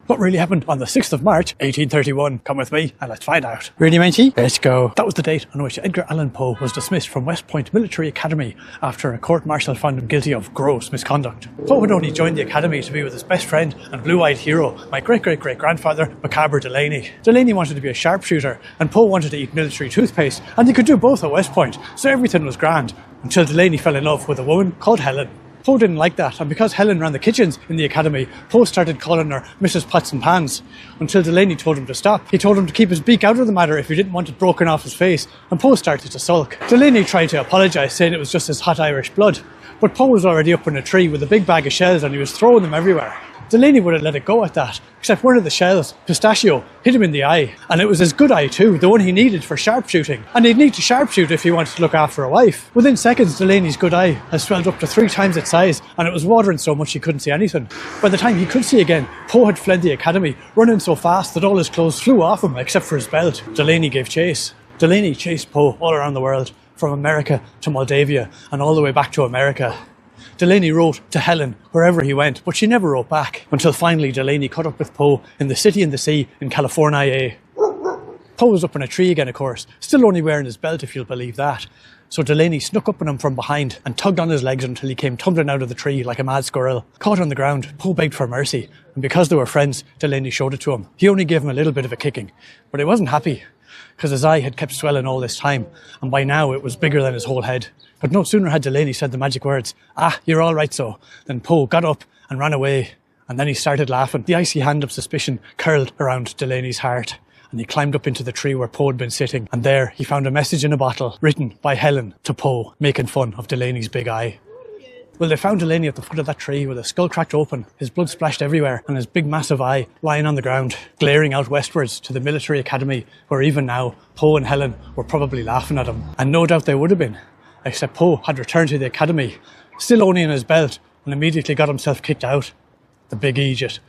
What really happened on the 6th of March 1831? Come with me and let's find out. Really, matey? Let's go. That was the date on which Edgar Allan Poe was dismissed from West Point Military Academy after a court-martial found him guilty of gross misconduct. Poe had only joined the academy to be with his best friend and blue-eyed hero, my great-great-great-grandfather, Macabre Delaney. Delaney wanted to be a sharpshooter and Poe wanted to eat military toothpaste, and he could do both at West Point, so everything was grand, until Delaney fell in love with a woman called Helen. Poe didn't like that, and because Helen ran the kitchens in the academy, Poe started calling her Mrs. Pots and Pans, until Delaney told him to stop. He told him to keep his beak out of the matter if he didn't want it broken off his face, and Poe started to sulk. Delaney tried to apologise, saying it was just his hot Irish blood, but Poe was already up in a tree with a big bag of shells and he was throwing them everywhere. Delaney would have let it go at that, except one of the shells, Pistachio, hit him in the eye. And it was his good eye too, the one he needed for sharpshooting. And he'd need to sharpshoot if he wanted to look after a wife. Within seconds, Delaney's good eye had swelled up to 3 times its size, and it was watering so much he couldn't see anything. By the time he could see again, Poe had fled the academy, running so fast that all his clothes flew off him except for his belt. Delaney gave chase. Delaney chased Poe all around the world, from America to Moldavia, and all the way back to America. Delaney wrote to Helen wherever he went, but she never wrote back, until finally Delaney caught up with Poe in the City in the Sea in California. Poe was up in a tree again, of course, still only wearing his belt if you'll believe that. So Delaney snuck up on him from behind and tugged on his legs until he came tumbling out of the tree like a mad squirrel. Caught on the ground, Poe begged for mercy, and because they were friends, Delaney showed it to him. He only gave him a little bit of a kicking, but he wasn't happy, because his eye had kept swelling all this time, and by now it was bigger than his whole head. But no sooner had Delaney said the magic words, "Ah, you're all right so," than Poe got up and ran away, and then he started laughing. The icy hand of suspicion curled around Delaney's heart, and he climbed up into the tree where Poe had been sitting, and there he found a message in a bottle written by Helen to Poe, making fun of Delaney's big eye. Well, they found Delaney at the foot of that tree with his skull cracked open, his blood splashed everywhere, and his big massive eye lying on the ground, glaring out westwards to the military academy, where even now Poe and Helen were probably laughing at him. And no doubt they would have been, except Poe had returned to the academy, still only in his belt, and immediately got himself kicked out. The big idiot.